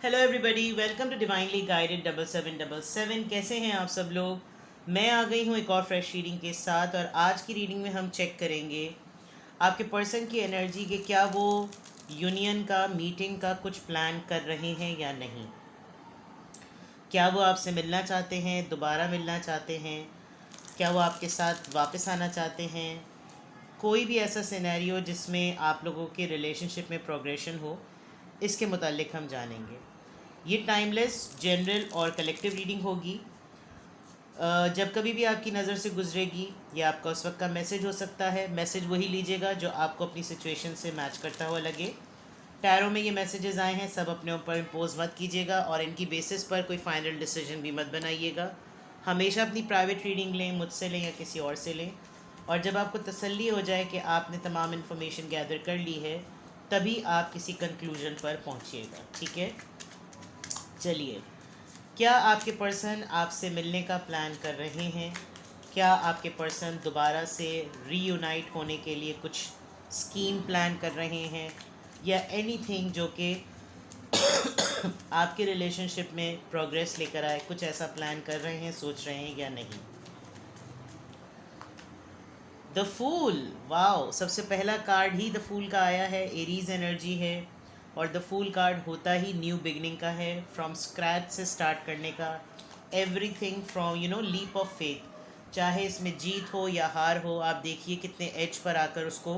Hello everybody, welcome to divinely guided 7777। कैसे हैं आप सब लोग। मैं आ गई हूँ एक और फ्रेश रीडिंग के साथ, और आज की रीडिंग में हम चेक करेंगे आपके पर्सन की एनर्जी के क्या वो यूनियन का, मीटिंग का कुछ प्लान कर रहे हैं या नहीं। क्या वो आपसे मिलना चाहते हैं, दोबारा मिलना चाहते हैं, क्या वो आपके साथ वापस आना चाहते हैं। कोई भी ऐसा सिनेरियो जिसमें आप लोगों के रिलेशनशिप में प्रोग्रेशन हो, इसके मुतालिक हम जानेंगे। ये टाइमलेस, जनरल और कलेक्टिव रीडिंग होगी। जब कभी भी आपकी नज़र से गुजरेगी, ये आपका उस वक्त का मैसेज हो सकता है। मैसेज वही लीजिएगा जो आपको अपनी सिचुएशन से मैच करता हुआ लगे। टैरो में ये मैसेजेस आए हैं, सब अपने ऊपर इम्पोज मत कीजिएगा और इनकी बेसिस पर कोई फाइनल डिसीजन भी मत बनाइएगा। हमेशा अपनी प्राइवेट रीडिंग लें, मुझसे लें या किसी और से लें। और जब आपको तसल्ली हो जाए कि आपने तमाम इन्फॉर्मेशन गैदर कर ली है, तभी आप किसी कंक्लूजन पर पहुंचिएगा। ठीक है, चलिए। क्या आपके पर्सन आपसे मिलने का प्लान कर रहे हैं? क्या आपके पर्सन दोबारा से रीयूनाइट होने के लिए कुछ स्कीम प्लान कर रहे हैं, या एनीथिंग जो कि आपके रिलेशनशिप में प्रोग्रेस लेकर आए, कुछ ऐसा प्लान कर रहे हैं, सोच रहे हैं या नहीं। द फूल, वाओ, सबसे पहला कार्ड ही द फूल का आया है। एरीज एनर्जी है, और द फूल कार्ड होता ही न्यू बिगनिंग का है, फ्रॉम स्क्रैच से स्टार्ट करने का। Everything from leap of faith. चाहे इसमें जीत हो या हार हो, आप देखिए कितने एज पर आकर उसको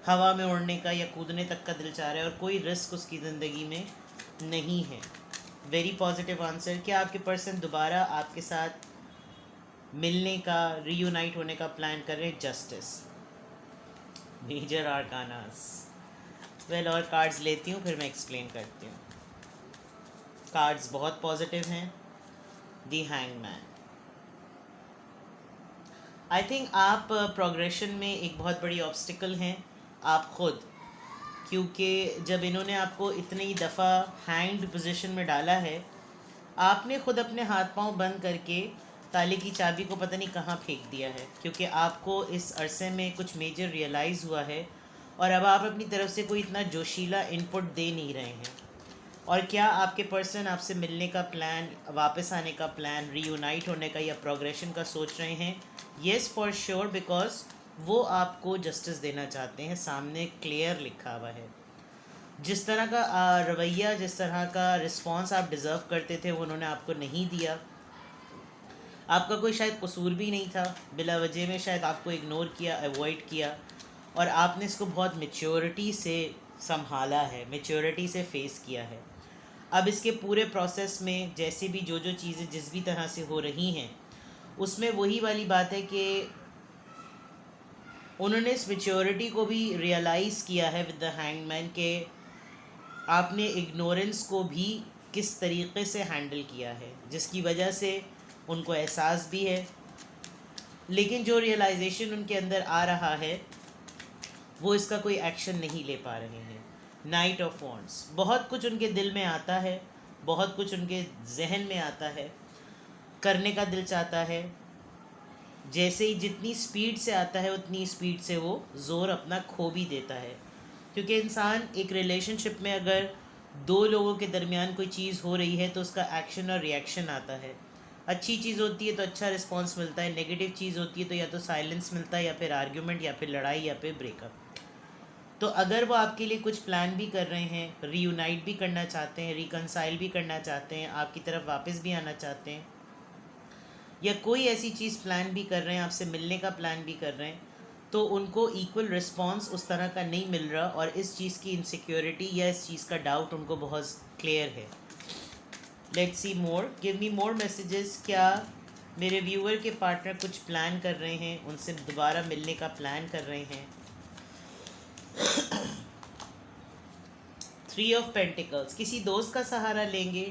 हवा में उड़ने का या कूदने तक का दिल चाह रहा है, और कोई रिस्क उसकी ज़िंदगी में नहीं है। Very positive answer. क्या आपके पर्सन दोबारा आपके साथ मिलने का, रीयूनाइट होने का प्लान कर रहे हैं? Justice, major arcanas. वेल, और कार्ड्स लेती हूँ फिर मैं एक्सप्लेन करती हूँ। कार्ड्स बहुत पॉजिटिव हैं। दी हैंगमैन। आई थिंक आप प्रोग्रेशन में एक बहुत बड़ी ऑब्स्टिकल हैं, आप खुद। क्योंकि जब इन्होंने आपको इतनी दफ़ा हैंग्ड पोजीशन में डाला है, आपने खुद अपने हाथ पांव बंद करके ताले की चाबी को पता नहीं कहाँ फेंक दिया है, क्योंकि आपको इस अरसे में कुछ मेजर रियलाइज़ हुआ है, और अब आप अपनी तरफ से कोई इतना जोशीला इनपुट दे नहीं रहे हैं। और क्या आपके पर्सन आपसे मिलने का प्लान, वापस आने का प्लान, रीयूनाइट होने का या प्रोग्रेशन का सोच रहे हैं? येस, फॉर श्योर, बिकॉज वो आपको जस्टिस देना चाहते हैं। सामने क्लियर लिखा हुआ है। जिस तरह का रवैया, जिस तरह का रिस्पॉन्स आप डिज़र्व करते थे, वो उन्होंने आपको नहीं दिया। आपका कोई शायद कसूर भी नहीं था, बिला वजह में शायद आपको इग्नोर किया, अवॉइड किया, और आपने इसको बहुत मेच्योरिटी से संभाला है, मेच्योरिटी से फेस किया है। अब इसके पूरे प्रोसेस में जैसे भी जो चीज़ें जिस भी तरह से हो रही हैं, उसमें वही वाली बात है कि उन्होंने इस मेच्योरिटी को भी रियलाइज़ किया है विद द हैंगमैन, के आपने इग्नोरेंस को भी किस तरीके से हैंडल किया है, जिसकी वजह से उनको एहसास भी है। लेकिन जो रियलाइजेशन उनके अंदर आ रहा है, वो इसका कोई एक्शन नहीं ले पा रहे हैं। नाइट ऑफ वॉन्ड्स, बहुत कुछ उनके दिल में आता है, बहुत कुछ उनके जहन में आता है, करने का दिल चाहता है। जैसे ही जितनी स्पीड से आता है, उतनी स्पीड से वो ज़ोर अपना खो भी देता है। क्योंकि इंसान एक रिलेशनशिप में अगर दो लोगों के दरमियान कोई चीज़ हो रही है, तो उसका एक्शन और रिएक्शन आता है। अच्छी चीज़ होती है तो अच्छा रिस्पॉन्स मिलता है, नेगेटिव चीज़ होती है तो या तो साइलेंस मिलता है, या फिर आर्ग्यूमेंट, या फिर लड़ाई, या फिर ब्रेकअप। तो अगर वो आपके लिए कुछ प्लान भी कर रहे हैं, रीयूनाइट भी करना चाहते हैं, रिकनसाइल भी करना चाहते हैं, आपकी तरफ वापस भी आना चाहते हैं, या कोई ऐसी चीज़ प्लान भी कर रहे हैं, आपसे मिलने का प्लान भी कर रहे हैं, तो उनको इक्वल रिस्पॉन्स उस तरह का नहीं मिल रहा, और इस चीज़ की इनसिक्योरिटी या इस चीज़ का डाउट उनको बहुत क्लियर है। Let's see more, give me more messages. क्या मेरे व्यूअर के पार्टनर कुछ प्लान कर रहे हैं, उनसे दोबारा मिलने का प्लान कर रहे हैं? थ्री ऑफ पेंटिकल्स, किसी दोस्त का सहारा लेंगे,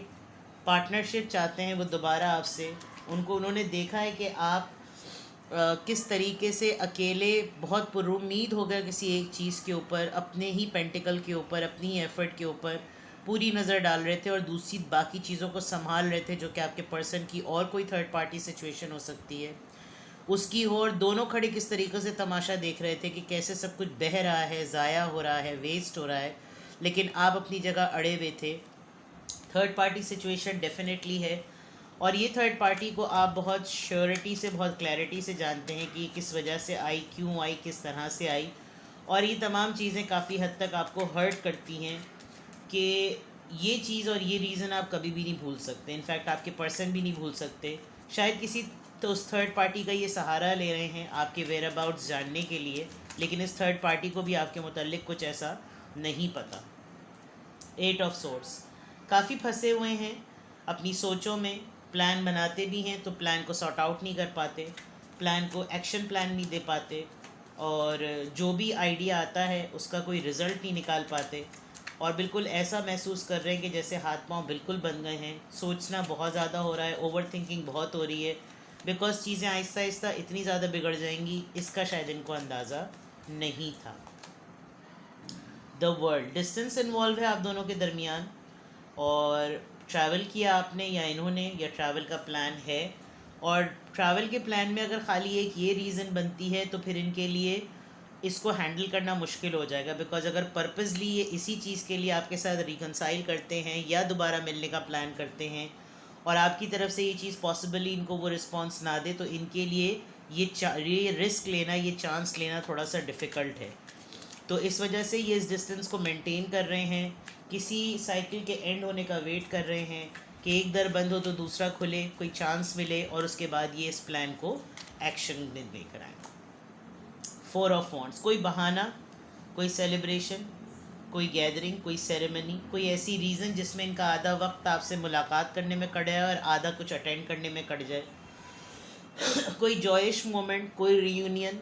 पार्टनरशिप चाहते हैं वो दोबारा आपसे। उनको, उन्होंने देखा है कि आप किस तरीके से अकेले बहुत पुरुम्मीद हो गए किसी एक चीज़ के ऊपर, अपने ही पेंटिकल के ऊपर, अपनी ही एफर्ट के ऊपर पूरी नज़र डाल रहे थे, और दूसरी बाकी चीज़ों को संभाल रहे थे, जो कि आपके पर्सन की और कोई थर्ड पार्टी सिचुएशन हो सकती है उसकी हो। और दोनों खड़े किस तरीके से तमाशा देख रहे थे कि कैसे सब कुछ बह रहा है, ज़ाया हो रहा है, वेस्ट हो रहा है, लेकिन आप अपनी जगह अड़े हुए थे। थर्ड पार्टी सिचुएशन डेफिनेटली है, और ये थर्ड पार्टी को आप बहुत श्योरिटी से, बहुत क्लैरिटी से जानते हैं कि ये किस वजह से आई, क्यों आई, किस तरह से आई, और ये तमाम चीज़ें काफ़ी हद तक आपको हर्ट करती हैं कि ये चीज़ और ये रीज़न आप कभी भी नहीं भूल सकते। इनफैक्ट आपके पर्सन भी नहीं भूल सकते। शायद किसी तो उस थर्ड पार्टी का ये सहारा ले रहे हैं आपके वेयर अबाउट्स जानने के लिए, लेकिन इस थर्ड पार्टी को भी आपके मुताल्लिक कुछ ऐसा नहीं पता। 8 ऑफ सोर्स, काफ़ी फंसे हुए हैं अपनी सोचों में, प्लान बनाते भी हैं तो प्लान को सॉर्ट आउट नहीं कर पाते, प्लान को एक्शन प्लान नहीं दे पाते, और जो भी आइडिया आता है उसका कोई रिज़ल्ट नहीं निकाल पाते, और बिल्कुल ऐसा महसूस कर रहे हैं कि जैसे हाथ पांव बिल्कुल बन गए हैं। सोचना बहुत ज़्यादा हो रहा है, ओवर थिंकिंग बहुत हो रही है, बिकॉज चीज़ें आहिस्ता आहिस्ता इतनी ज़्यादा बिगड़ जाएंगी, इसका शायद इनको अंदाज़ा नहीं था। द वर्ल्ड, डिस्टेंस इन्वॉल्व है आप दोनों के दरमियान, और ट्रैवल किया आपने या इन्होंने, या ट्रैवल का प्लान है, और ट्रैवल के प्लान में अगर ख़ाली एक ये रीज़न बनती है तो फिर इनके लिए इसको हैंडल करना मुश्किल हो जाएगा। बिकॉज अगर पर्पसली ये इसी चीज़ के लिए आपके साथ रिकनसाइल करते हैं या दोबारा मिलने का प्लान करते हैं, और आपकी तरफ से ये चीज़ पॉसिबली इनको वो रिस्पॉन्स ना दे, तो इनके लिए ये रिस्क लेना, ये चांस लेना थोड़ा सा डिफ़िकल्ट है। तो इस वजह से ये इस डिस्टेंस को मेंटेन कर रहे हैं, किसी साइकिल के एंड होने का वेट कर रहे हैं कि एक दर बंद हो तो दूसरा खुले, कोई चांस मिले, और उसके बाद ये इस प्लान को एक्शन में लेकर आए। 4 ऑफ वॉन्ड्स, कोई बहाना, कोई सेलिब्रेशन, कोई गैदरिंग, कोई सेरेमनी, कोई ऐसी रीज़न जिसमें इनका आधा वक्त आपसे मुलाकात करने में कट जाए और आधा कुछ अटेंड करने में कट जाए, कोई जॉयश मोमेंट, कोई reunion.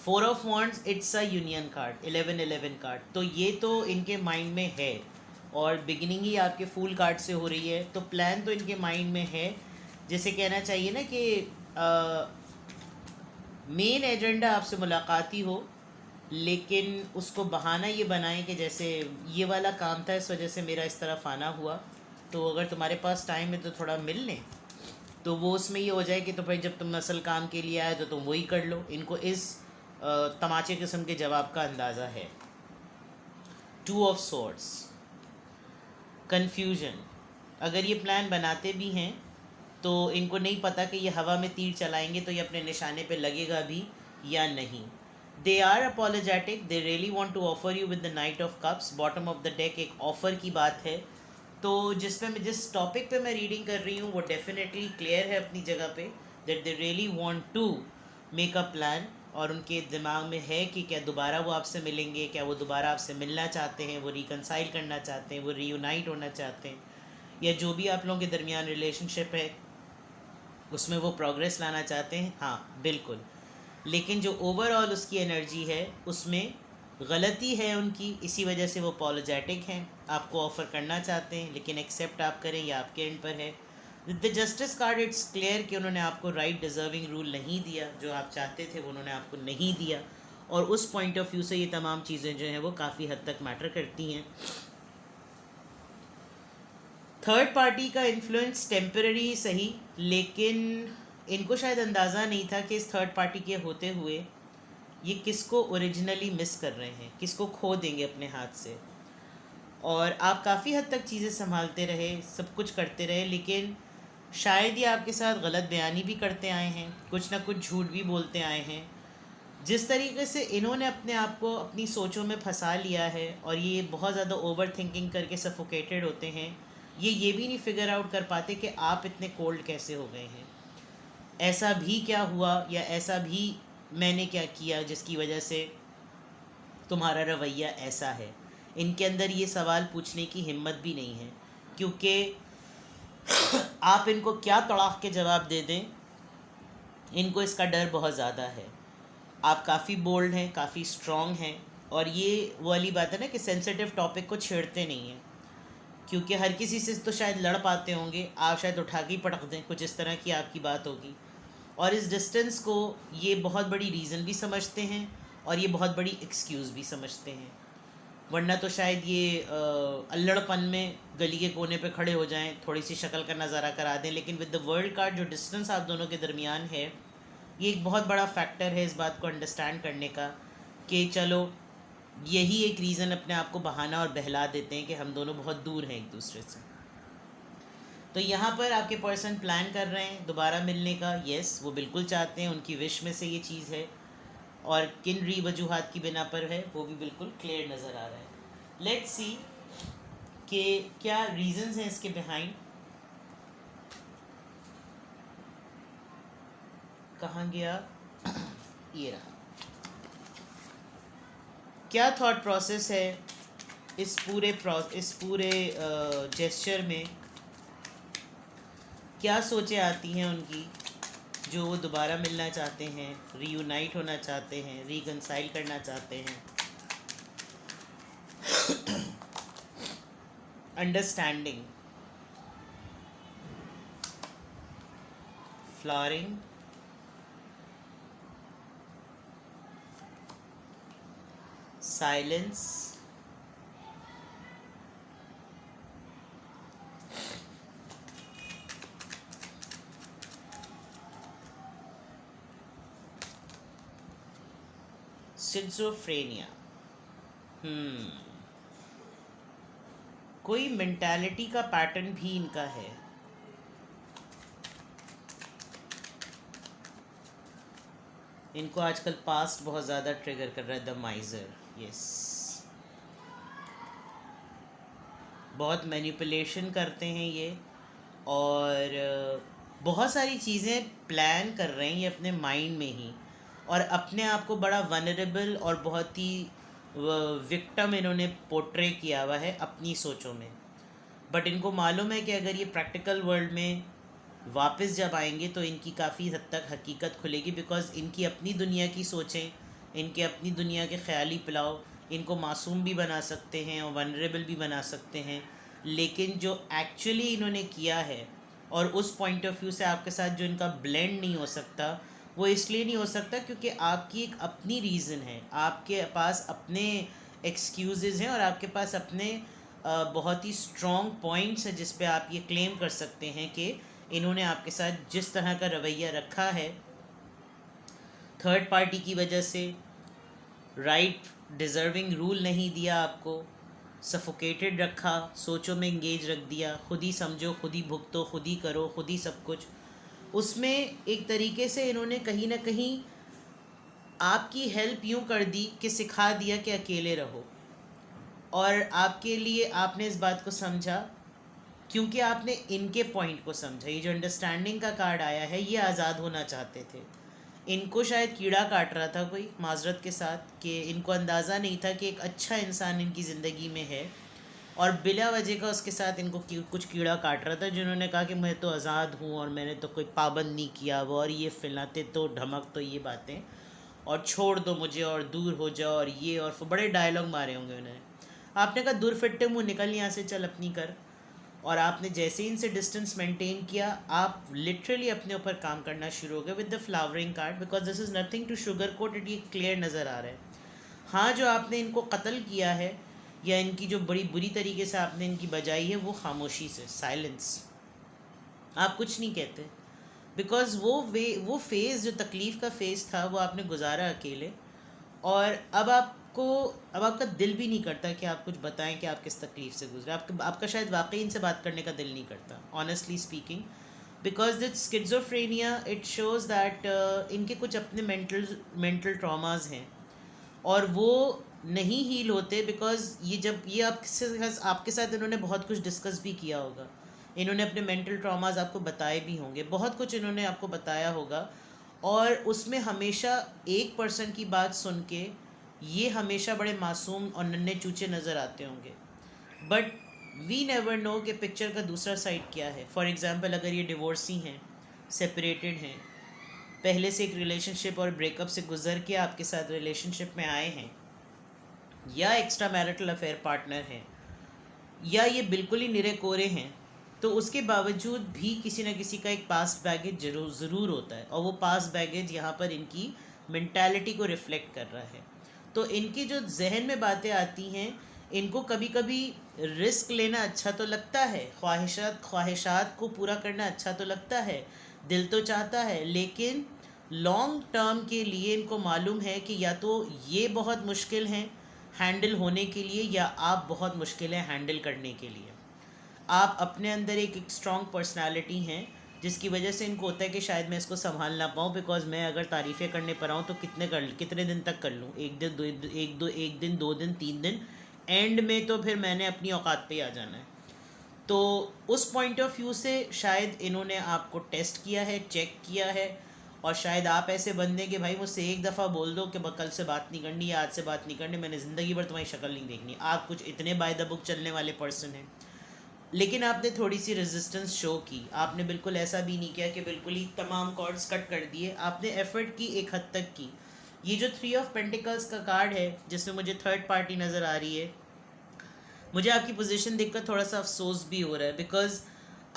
4 of wands, it's a union card, 11-11 card, तो ये तो इनके माइंड में है, और बिगिनिंग ही आपके फूल कार्ड से हो रही है, तो प्लान तो इनके माइंड में है। जैसे कहना चाहिए ना कि मेन एजेंडा आपसे मुलाकात ही हो, लेकिन उसको बहाना ये बनाएं कि जैसे ये वाला काम था, इस वजह से मेरा इस तरफ आना हुआ, तो अगर तुम्हारे पास टाइम है तो थोड़ा मिल लें, तो वो उसमें ये हो जाए कि तो भाई जब तुम असल काम के लिए आए तो तुम वही कर लो। इनको इस तमाचे किस्म के जवाब का अंदाज़ा है। 2 ऑफ सोर्ड्स, कन्फ्यूजन, अगर ये प्लान बनाते भी हैं तो इनको नहीं पता कि ये हवा में तीर चलाएंगे तो ये अपने निशाने पे लगेगा भी या नहीं। They are apologetic, they really want to offer you with the knight of cups, bottom of the deck एक ऑफ़र की बात है। तो जिस टॉपिक पे मैं रीडिंग कर रही हूँ वो डेफिनेटली क्लियर है अपनी जगह पे, that they really want to make a plan, और उनके दिमाग में है कि क्या दोबारा वो आपसे मिलेंगे, क्या वो दोबारा आपसे मिलना चाहते हैं, वो रिकनसाइल करना चाहते हैं, वो रीयूनाइट होना चाहते हैं, या जो भी आप लोगों के दरमियान रिलेशनशिप है उसमें वो प्रोग्रेस लाना चाहते हैं। हाँ बिल्कुल, लेकिन जो ओवरऑल उसकी एनर्जी है उसमें गलती है उनकी, इसी वजह से वो पॉलोजेटिक हैं, आपको ऑफ़र करना चाहते हैं, लेकिन एक्सेप्ट आप करें या आपके एंड पर है। The justice card, it's clear कि उन्होंने आपको राइट डिज़र्विंग रूल नहीं दिया, जो आप चाहते थे वो उन्होंने आपको नहीं दिया, और उस पॉइंट ऑफ व्यू से ये तमाम चीज़ें जो हैं वो काफ़ी हद तक मैटर करती हैं। थर्ड पार्टी का इन्फ्लुएंस टेम्पररी सही, लेकिन इनको शायद अंदाज़ा नहीं था कि इस थर्ड पार्टी के होते हुए ये किसको ओरिजिनली मिस कर रहे हैं, किसको खो देंगे अपने हाथ से। और आप काफ़ी हद तक चीज़ें संभालते रहे, सब कुछ करते रहे, लेकिन शायद ये आपके साथ गलत बयानी भी करते आए हैं, कुछ ना कुछ झूठ भी बोलते आए हैं। जिस तरीके से इन्होंने अपने आप को अपनी सोचों में फंसा लिया है, और ये बहुत ज़्यादा ओवर थिंकिंग करके सफोकेटेड होते हैं, ये भी नहीं फिगर आउट कर पाते कि आप इतने कोल्ड कैसे हो गए हैं, ऐसा भी क्या हुआ, या ऐसा भी मैंने क्या किया जिसकी वजह से तुम्हारा रवैया ऐसा है। इनके अंदर ये सवाल पूछने की हिम्मत भी नहीं है, क्योंकि आप इनको क्या तड़ाक के जवाब दे दें, इनको इसका डर बहुत ज़्यादा है। आप काफ़ी बोल्ड हैं, काफ़ी स्ट्रॉन्ग हैं, और ये वो वाली बात है ना कि सेंसिटिव टॉपिक को छेड़ते नहीं हैं, क्योंकि हर किसी से तो शायद लड़ पाते होंगे, आप शायद उठा के ही पटक दें, कुछ इस तरह की आपकी बात होगी। और इस डिस्टेंस को ये बहुत बड़ी रीज़न भी समझते हैं, और ये बहुत बड़ी एक्सक्यूज़ भी समझते हैं, वरना तो शायद ये अल्लड़पन में गली के कोने पे खड़े हो जाएं, थोड़ी सी शक्ल का नज़ारा करा दें। लेकिन विद द वर्ल्ड कार्ड, जो डिस्टेंस आप दोनों के दरमियान है, ये एक बहुत बड़ा फैक्टर है इस बात को अंडरस्टैंड करने का कि चलो यही एक रीज़न अपने आप को बहाना और बहला देते हैं कि हम दोनों बहुत दूर हैं एक दूसरे से। तो यहाँ पर आपके पर्सन प्लान कर रहे हैं दोबारा मिलने का, यस वो बिल्कुल चाहते हैं, उनकी विश में से ये चीज़ है, और किन वजूहात की बिना पर है वो भी बिल्कुल क्लियर नज़र आ रहा है। लेट्स सी कि क्या रीजंस हैं इसके बिहाइंड। कहाँ गया ये रहा। क्या थॉट प्रोसेस है इस पूरे जेस्चर में, क्या सोचें आती हैं उनकी जो वो दोबारा मिलना चाहते हैं, रीयूनाइट होना चाहते हैं, रिकंसाइल करना चाहते हैं। Understanding, flowering, silence, schizophrenia. कोई मेंटालिटी का पैटर्न भी इनका है। इनको आजकल पास्ट बहुत ज़्यादा ट्रिगर कर रहा है, द माइजर, यस। बहुत मैनिपुलेशन करते हैं ये, और बहुत सारी चीज़ें प्लान कर रहे हैं ये अपने माइंड में ही, और अपने आप को बड़ा वनरेबल और बहुत ही विक्टिम इन्होंने पोर्ट्रे किया हुआ है अपनी सोचों में। बट इनको मालूम है कि अगर ये प्रैक्टिकल वर्ल्ड में वापस जब आएंगे तो इनकी काफ़ी हद तक हकीकत खुलेगी, बिकॉज़ इनकी अपनी दुनिया की सोचें, इनके अपनी दुनिया के ख्याली पुलाव इनको मासूम भी बना सकते हैं और वनरेबल भी बना सकते हैं। लेकिन जो एक्चुअली इन्होंने किया है, और उस पॉइंट ऑफ व्यू से आपके साथ जो इनका ब्लेंड नहीं हो सकता, वो इसलिए नहीं हो सकता क्योंकि आपकी एक अपनी रीज़न है, आपके पास अपने एक्सक्यूज़ेज़ हैं, और आपके पास अपने बहुत ही स्ट्रॉन्ग पॉइंट्स हैं जिस पे आप ये क्लेम कर सकते हैं कि इन्होंने आपके साथ जिस तरह का रवैया रखा है, थर्ड पार्टी की वजह से, राइट डिज़र्विंग रूल नहीं दिया आपको, सफोकेटेड रखा, सोचों में इंगेज रख दिया, खुद ही समझो, खुद ही भुगतो, खुद ही करो, खुद ही सब कुछ, उसमें एक तरीके से इन्होंने कहीं ना कहीं आपकी हेल्प यूँ कर दी कि सिखा दिया कि अकेले रहो, और आपके लिए आपने इस बात को समझा क्योंकि आपने इनके पॉइंट को समझा। ये जो अंडरस्टैंडिंग का कार्ड आया है, ये आज़ाद होना चाहते थे। इनको शायद कीड़ा काट रहा था कोई, माजरत के साथ, कि इनको अंदाज़ा नहीं था कि एक अच्छा इंसान इनकी ज़िंदगी में है, और बिला वजह का उसके साथ इनको कुछ कीड़ा काट रहा था, जिन्होंने कहा कि मैं तो आज़ाद हूँ और मैंने तो कोई पाबंद नहीं किया वो, और ये फिलाते तो ढमक तो ये बातें, और छोड़ दो मुझे और दूर हो जाओ, और ये और बड़े डायलॉग मारे होंगे उन्होंने। आपने कहा दूर फिट्टे मुँह निकल यहाँ से, चल अपनी कर। और आपने जैसे ही इनसे डिस्टेंस मेंटेन किया, आप लिटरली अपने ऊपर काम करना शुरू हो गए with the flowering card, because this is nothing to sugar coat it, ये क्लियर नज़र आ रहा है। हाँ, जो आपने इनको कत्ल किया है, या इनकी जो बड़ी बुरी तरीके से आपने इनकी बजाई है, वो खामोशी से, साइलेंस, आप कुछ नहीं कहते, बिकॉज़ वो फेज़ जो तकलीफ़ का फ़ेज़ था वो आपने गुजारा अकेले, और अब आपका दिल भी नहीं करता कि आप कुछ बताएं कि आप किस तकलीफ़ से गुजरे। आपका शायद वाकई इनसे बात करने का दिल नहीं करता, honestly speaking, because this schizophrenia it shows that इनके कुछ अपने मेंटल ट्रॉमास हैं, और वो नहीं हील होते, बिकॉज ये आपके साथ इन्होंने बहुत कुछ डिस्कस भी किया होगा, इन्होंने अपने मेंटल ट्रॉमास आपको बताए भी होंगे, बहुत कुछ इन्होंने आपको बताया होगा, और उसमें हमेशा एक पर्सन की बात सुन के ये हमेशा बड़े मासूम और नन्हे चूचे नज़र आते होंगे, बट वी नेवर नो कि पिक्चर का दूसरा साइड क्या है। फॉर एग्ज़ाम्पल, अगर ये डिवोर्सी हैं, सेपरेटेड हैं, पहले से एक रिलेशनशिप और ब्रेकअप से गुजर के आपके साथ रिलेशनशिप में आए हैं, या एक्स्ट्रा मैरिटल अफेयर पार्टनर हैं, या ये बिल्कुल ही निरे कोरे हैं, तो उसके बावजूद भी किसी न किसी का एक पास्ट बैगेज ज़रूर होता है, और वो पास्ट बैगेज यहाँ पर इनकी मेंटालिटी को रिफ़्लेक्ट कर रहा है। तो इनकी जो जहन में बातें आती हैं, इनको कभी कभी रिस्क लेना अच्छा तो लगता है, ख्वाहिशात को पूरा करना अच्छा तो लगता है, दिल तो चाहता है, लेकिन लॉन्ग टर्म के लिए इनको मालूम है कि या तो ये बहुत मुश्किल हैं, हैंडल होने के लिए या आप बहुत मुश्किल है हैंडल करने के लिए। आप अपने अंदर एक स्ट्रॉन्ग पर्सनालिटी हैं जिसकी वजह से इनको होता है कि शायद मैं इसको संभाल ना पाऊँ, बिकॉज मैं अगर तारीफ़ें करने पर आऊँ तो कितने दिन तक कर लूँ, एक दिन 2 दिन 3 दिन, एंड में तो फिर मैंने अपनी औकात पे ही आ जाना है। तो उस पॉइंट ऑफ व्यू से शायद इन्होंने आपको टेस्ट किया है, चेक किया है, और शायद आप ऐसे बंदे कि भाई मुझसे एक दफ़ा बोल दो कि कल से बात नहीं करनी या आज से बात नहीं करनी, मैंने ज़िंदगी भर तुम्हारी शक्ल नहीं देखनी। आप कुछ इतने बाय द बुक चलने वाले पर्सन हैं, लेकिन आपने थोड़ी सी रेजिस्टेंस शो की। आपने बिल्कुल ऐसा भी नहीं किया कि बिल्कुल ही तमाम कॉर्ड्स कट कर दिए, आपने एफर्ट की, एक हद तक की। ये जो 3 ऑफ पेंटिकल्स का कार्ड है जिसमें मुझे थर्ड पार्टी नज़र आ रही है, मुझे आपकी पोजीशन देखकर थोड़ा सा अफसोस भी हो रहा है, बिकॉज़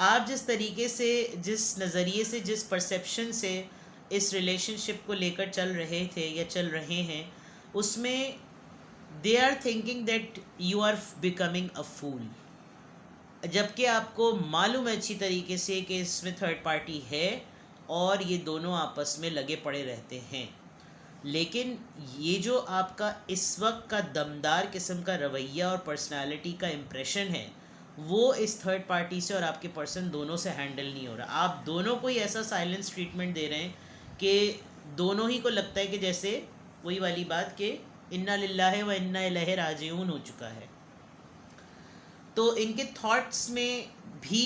आप जिस तरीके से, जिस नज़रिए से, जिस परसेप्शन से इस रिलेशनशिप को लेकर चल रहे थे या चल रहे हैं, उसमें they are thinking that you are becoming a fool, जबकि आपको मालूम है अच्छी तरीके से कि इसमें थर्ड पार्टी है और ये दोनों आपस में लगे पड़े रहते हैं। लेकिन ये जो आपका इस वक्त का दमदार किस्म का रवैया और पर्सनालिटी का इम्प्रेशन है, वो इस थर्ड पार्टी से और आपके पर्सन दोनों से हैंडल नहीं हो रहा। आप दोनों को ही ऐसा साइलेंस ट्रीटमेंट दे रहे हैं कि दोनों ही को लगता है कि जैसे वही वाली बात कि इन्ना लिल्लाहि व इन्ना इलैहि राजिऊन हो चुका है। तो इनके थॉट्स में भी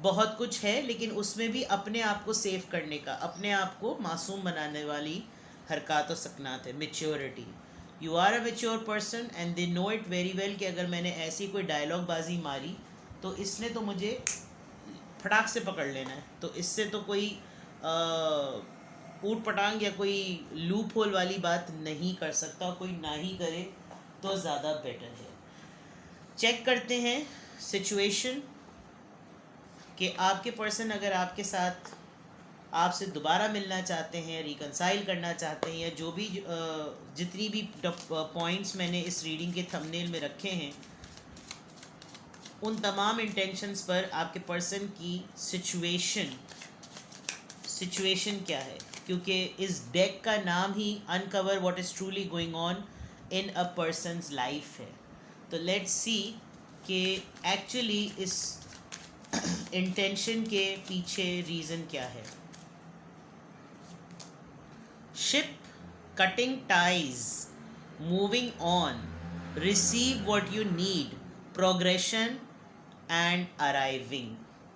बहुत कुछ है, लेकिन उसमें भी अपने आप को सेव करने का, अपने आप को मासूम बनाने वाली हरकत और सकनात है, maturity. You are a mature person and they know it very well कि अगर मैंने ऐसी कोई डायलॉग बाजी मारी तो इसने तो मुझे फटाक से पकड़ लेना है, तो इससे तो कोई ऊट पटांग या कोई लूप होल वाली बात नहीं कर सकता, कोई ना ही करे तो ज़्यादा बेटर है। चेक करते हैं सिचुएशन कि आपके पर्सन अगर आपके साथ आपसे दोबारा मिलना चाहते हैं, रिकंसाइल करना चाहते हैं, या जो भी जितनी भी पॉइंट्स मैंने इस रीडिंग के थंबनेल में रखे हैं, उन तमाम इंटेंशंस पर आपके पर्सन की सिचुएशन क्या है, क्योंकि इस डेक का नाम ही uncover what is truly going on in a person's life है। तो लेट्स सी कि एक्चुअली इस इंटेंशन के पीछे रीज़न क्या है। Ship, cutting ties, moving on, receive what you need, progression and arriving.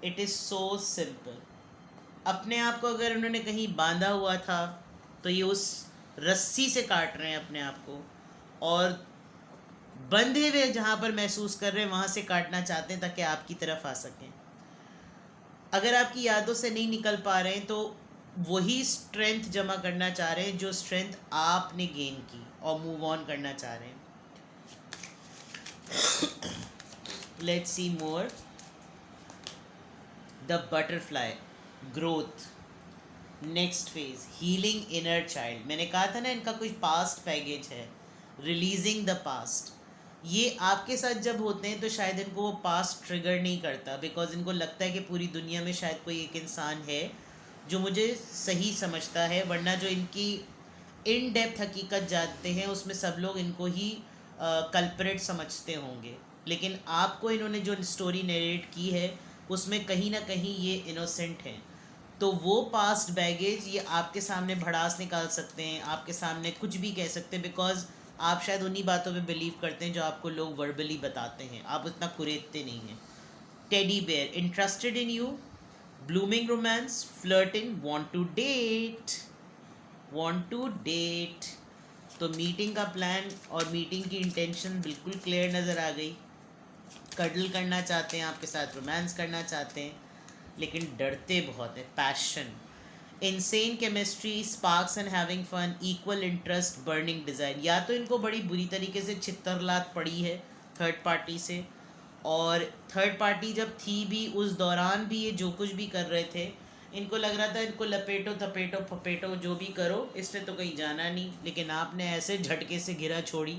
It is so simple. अपने आप को अगर उन्होंने कहीं बांधा हुआ था तो ये उस रस्सी से काट रहे हैं अपने आप को, और बंधे हुए जहाँ पर महसूस कर रहे हैं वहाँ से काटना चाहते हैं ताकि आपकी तरफ आ सकें। अगर आपकी यादों से नहीं निकल पा रहे हैं तो वही स्ट्रेंथ जमा करना चाह रहे हैं जो स्ट्रेंथ आपने गेन की, और मूव ऑन करना चाह रहे हैं। Let's see more. The butterfly, growth, next phase, healing inner child. मैंने कहा था ना इनका कुछ पास्ट बैगेज है, रिलीजिंग द पास्ट। ये आपके साथ जब होते हैं तो शायद इनको वो पास्ट ट्रिगर नहीं करता, बिकॉज इनको लगता है कि पूरी दुनिया में शायद कोई एक इंसान है जो मुझे सही समझता है, वरना जो इनकी इन डेप्थ हकीकत जानते हैं उसमें सब लोग इनको ही कल्परेट समझते होंगे। लेकिन आपको इन्होंने जो स्टोरी नरेट की है उसमें कहीं ना कहीं ये इनोसेंट हैं। तो वो पास्ट बैगेज ये आपके सामने भड़ास निकाल सकते हैं, आपके सामने कुछ भी कह सकते हैं, बिकॉज आप शायद उन्हीं बातों पे बिलीव करते हैं जो आपको लोग वर्बली बताते हैं, आप उतना कुरेदते नहीं हैं। Teddy bear, interested in you, blooming romance, flirting, want to date। तो मीटिंग का प्लान और मीटिंग की इंटेंशन बिल्कुल क्लियर नज़र आ गई। कडल करना चाहते हैं, आपके साथ रोमांस करना चाहते हैं, लेकिन डरते बहुत है। Passion, insane chemistry, sparks and having fun, equal interest, burning design. या तो इनको बड़ी बुरी तरीके से छित्तरलात पड़ी है थर्ड पार्टी से, और थर्ड पार्टी जब थी भी उस दौरान भी ये जो कुछ भी कर रहे थे इनको लग रहा था इनको लपेटो थपेटो फपेटो जो भी करो, इसने तो कहीं जाना नहीं। लेकिन आपने ऐसे झटके से गिरा छोड़ी,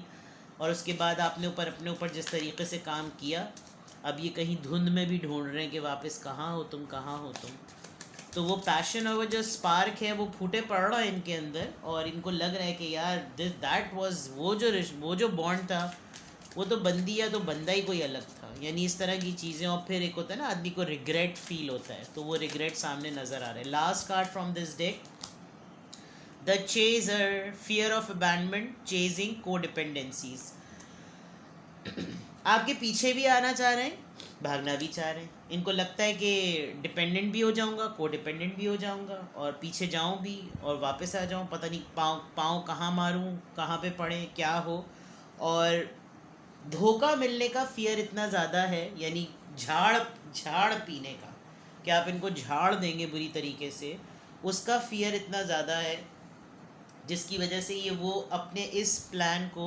और उसके बाद आपने अपने ऊपर जिस तरीके से काम किया, अब ये कहीं धुंध में भी ढूंढ रहे हैं कि वापस कहाँ हो तुम, कहाँ हो तुम। तो वो पैशन और वो जो स्पार्क है वो फूटे पड़ रहा है इनके अंदर, और इनको लग रहा है कि यार दिस दैट वाज वो जो बॉन्ड था वो तो बंदी या तो बंदा ही कोई अलग था, यानी इस तरह की चीज़ें। और फिर एक होता है ना आदमी को रिग्रेट फील होता है, तो वो रिग्रेट सामने नज़र आ रहा है। Last card from this deck, the chaser, fear of abandonment, chasing को डिपेंडेंसीज। आपके पीछे भी आना चाह रहे हैं, भागना भी चाह रहे हैं। इनको लगता है कि डिपेंडेंट भी हो जाऊंगा, को डिपेंडेंट भी हो जाऊंगा, और पीछे जाऊं भी और वापस आ जाऊं, पता नहीं पाँव पाँव कहाँ मारूं, कहाँ पे पड़े, क्या हो। और धोखा मिलने का फियर इतना ज़्यादा है, यानी झाड़ झाड़ पीने का, कि आप इनको झाड़ देंगे बुरी तरीके से, उसका फियर इतना ज़्यादा है, जिसकी वजह से ये वो अपने इस प्लान को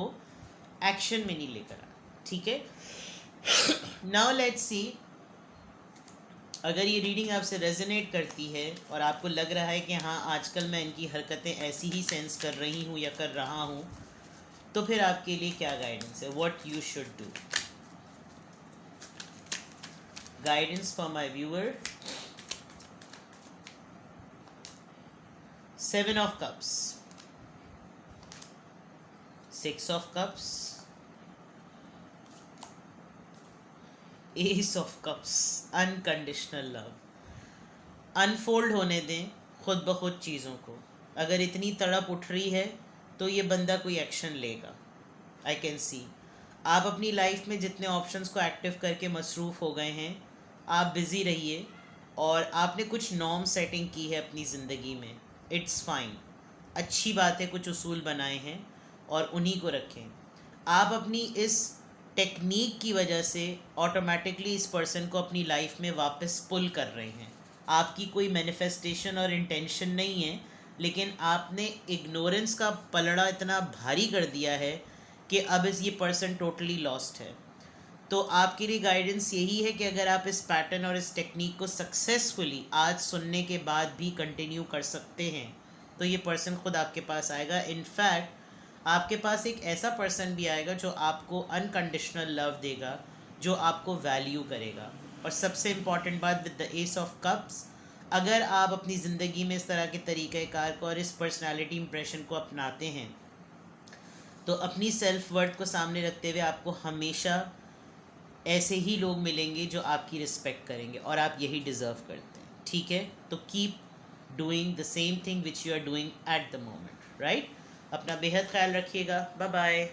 एक्शन में नहीं लेकर आ। ठीक है, नाउ लेट्स सी, अगर ये रीडिंग आपसे रेजोनेट करती है और आपको लग रहा है कि हाँ आजकल मैं इनकी हरकतें ऐसी ही सेंस कर रही हूँ या कर रहा हूँ, तो फिर आपके लिए क्या गाइडेंस है, what you should do. Guidance for my viewer, 7 of cups, 6 of cups, S of cups, unconditional love. Unfold होने दें खुद ब खुद चीज़ों को। अगर इतनी तड़प उठ रही है तो ये बंदा कोई एक्शन लेगा, आई कैन सी। आप अपनी लाइफ में जितने ऑप्शंस को एक्टिव करके मसरूफ़ हो गए हैं, आप बिज़ी रहिए, और आपने कुछ नॉर्म सेटिंग की है अपनी ज़िंदगी में, इट्स फाइन, अच्छी बात है, कुछ उसूल बनाए हैं और उन्हीं को रखें। आप अपनी इस टेक्निक की वजह से ऑटोमेटिकली इस पर्सन को अपनी लाइफ में वापस पुल कर रहे हैं। आपकी कोई मैनिफेस्टेशन और इंटेंशन नहीं है, लेकिन आपने इग्नोरेंस का पलड़ा इतना भारी कर दिया है कि अब ये पर्सन टोटली लॉस्ट है। तो आपके लिए गाइडेंस यही है कि अगर आप इस पैटर्न और इस टेक्निक को सक्सेसफुली आज सुनने के बाद भी कंटिन्यू कर सकते हैं, तो ये पर्सन खुद आपके पास आएगा। इनफैक्ट आपके पास एक ऐसा पर्सन भी आएगा जो आपको अनकंडीशनल लव देगा, जो आपको वैल्यू करेगा। और सबसे इम्पॉर्टेंट बात, with the S of cups, अगर आप अपनी ज़िंदगी में इस तरह के तरीक़ेकार को और इस पर्सनालिटी इंप्रेशन को अपनाते हैं, तो अपनी सेल्फ वर्थ को सामने रखते हुए आपको हमेशा ऐसे ही लोग मिलेंगे जो आपकी रिस्पेक्ट करेंगे, और आप यही डिज़र्व करते हैं। ठीक है, तो keep doing the same thing which you are doing at the moment, right. अपना बेहद ख्याल रखिएगा, बाय बाय।